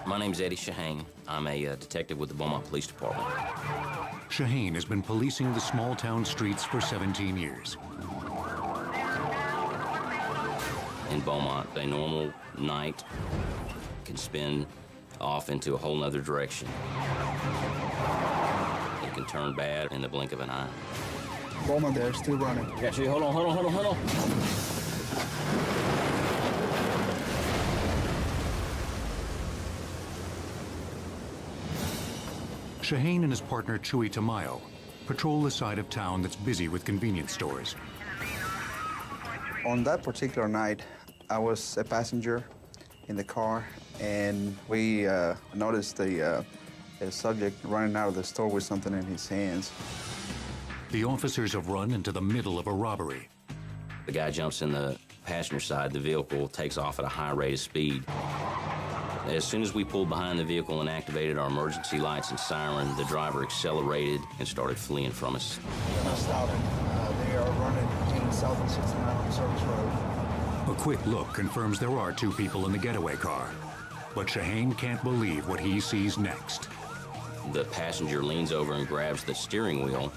My name's Eddie Shahane. I'm a detective with the Beaumont Police Department. Shahane has been policing the small-town streets for 17 years. In Beaumont, a normal night can spin off into a whole nother direction. It can turn bad in the blink of an eye. Beaumont there, still running. Got you. Hold on. Shahane and his partner, Chewy Tamayo, patrol the side of town that's busy with convenience stores. On that particular night, I was a passenger in the car, and we noticed a subject running out of the store with something in his hands. The officers have run into the middle of a robbery. The guy jumps in the passenger side. The vehicle takes off at a high rate of speed. As soon as we pulled behind the vehicle and activated our emergency lights and siren, the driver accelerated and started fleeing from us. They're not stopping. They are running between South and 69 on Service Road. A quick look confirms there are two people in the getaway car. But Shahane can't believe what he sees next. The passenger leans over and grabs the steering wheel,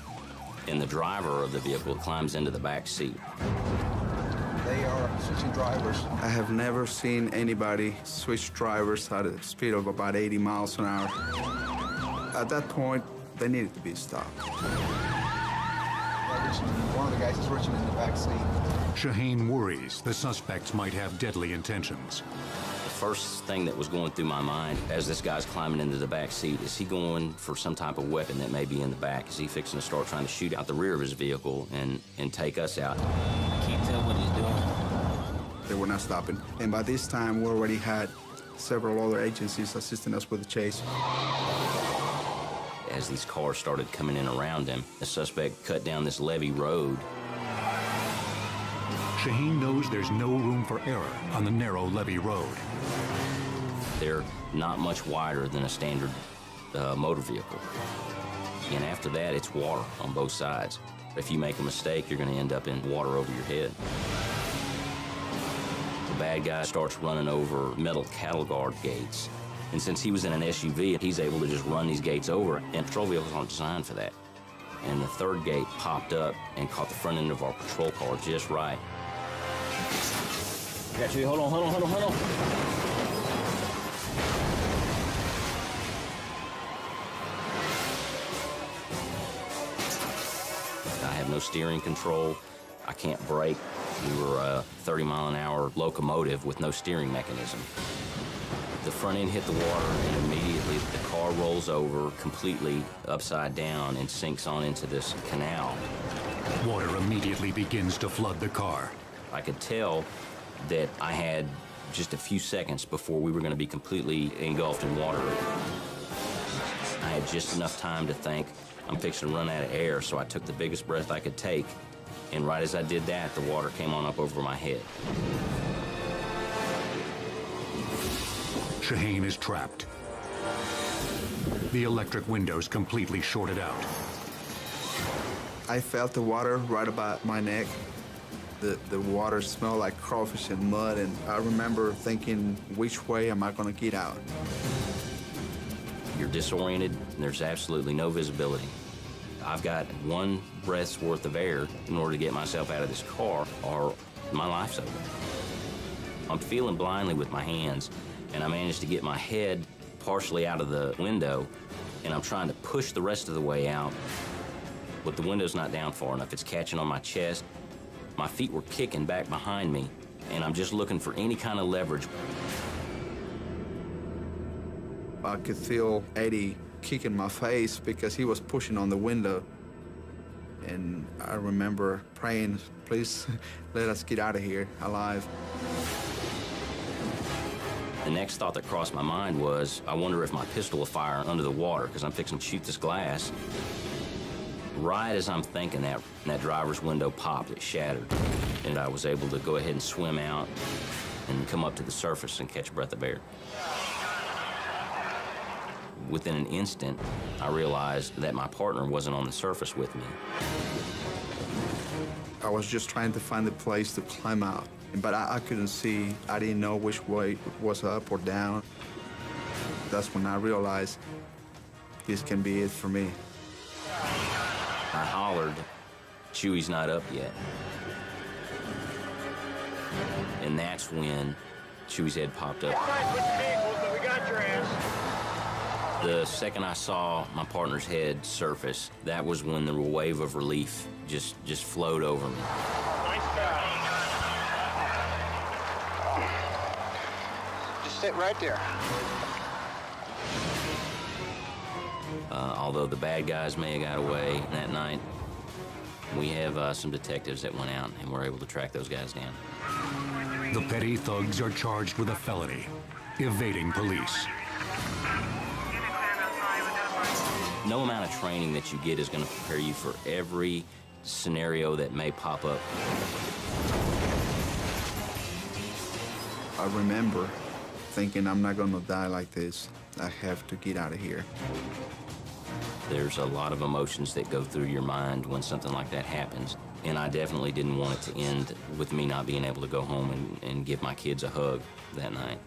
and the driver of the vehicle climbs into the back seat. They are switching drivers. I have never seen anybody switch drivers at a speed of about 80 miles an hour. At that point, they needed to be stopped. One of the guys is reaching in the back seat. Shahane worries the suspects might have deadly intentions. The first thing that was going through my mind as this guy's climbing into the back seat, is he going for some type of weapon that may be in the back? Is he fixing to start trying to shoot out the rear of his vehicle and take us out? I can't tell what he's doing. They were not stopping. And by this time, we already had several other agencies assisting us with the chase. As these cars started coming in around him, the suspect cut down this levee road. Shahane knows there's no room for error on the narrow levee road. They're not much wider than a standard motor vehicle. And after that, it's water on both sides. If you make a mistake, you're going to end up in water over your head. The bad guy starts running over metal cattle guard gates. And since he was in an SUV, he's able to just run these gates over, and patrol vehicles aren't designed for that. And the third gate popped up and caught the front end of our patrol car just right. Got you. Hold on. I have no steering control. I can't brake. We were a 30-mile-an-hour locomotive with no steering mechanism. The front end hit the water, and immediately the car rolls over completely upside down and sinks on into this canal. Water immediately begins to flood the car. I could tell that I had just a few seconds before we were going to be completely engulfed in water. I had just enough time to think, I'm fixing to run out of air, so I took the biggest breath I could take, and right as I did that, the water came on up over my head. Shahane is trapped. The electric windows completely shorted out. I felt the water right about my neck. The water smelled like crawfish and mud, and I remember thinking, which way am I going to get out? You're disoriented, and there's absolutely no visibility. I've got one breath's worth of air in order to get myself out of this car, or my life's over. I'm feeling blindly with my hands, and I managed to get my head partially out of the window, and I'm trying to push the rest of the way out, but the window's not down far enough. It's catching on my chest. My feet were kicking back behind me, and I'm just looking for any kind of leverage. I could feel Eddie kicking my face because he was pushing on the window. And I remember praying, please let us get out of here alive. The next thought that crossed my mind was, I wonder if my pistol will fire under the water because I'm fixing to shoot this glass. Right as I'm thinking that, that driver's window popped, it shattered, and I was able to go ahead and swim out and come up to the surface and catch a breath of air. Within an instant, I realized that my partner wasn't on the surface with me. I was just trying to find a place to climb out, but I couldn't see. I didn't know which way was up or down. That's when I realized this can be it for me. I hollered, "Chewy's not up yet." And that's when Chewy's head popped up. We got your ass. The second I saw my partner's head surface, that was when the wave of relief just flowed over me. Nice job. Just sit right there. Although the bad guys may have got away that night, we have some detectives that went out and were able to track those guys down. The petty thugs are charged with a felony, evading police. No amount of training that you get is going to prepare you for every scenario that may pop up. I remember thinking, I'm not gonna die like this. I have to get out of here. There's a lot of emotions that go through your mind when something like that happens. And I definitely didn't want it to end with me not being able to go home and give my kids a hug that night.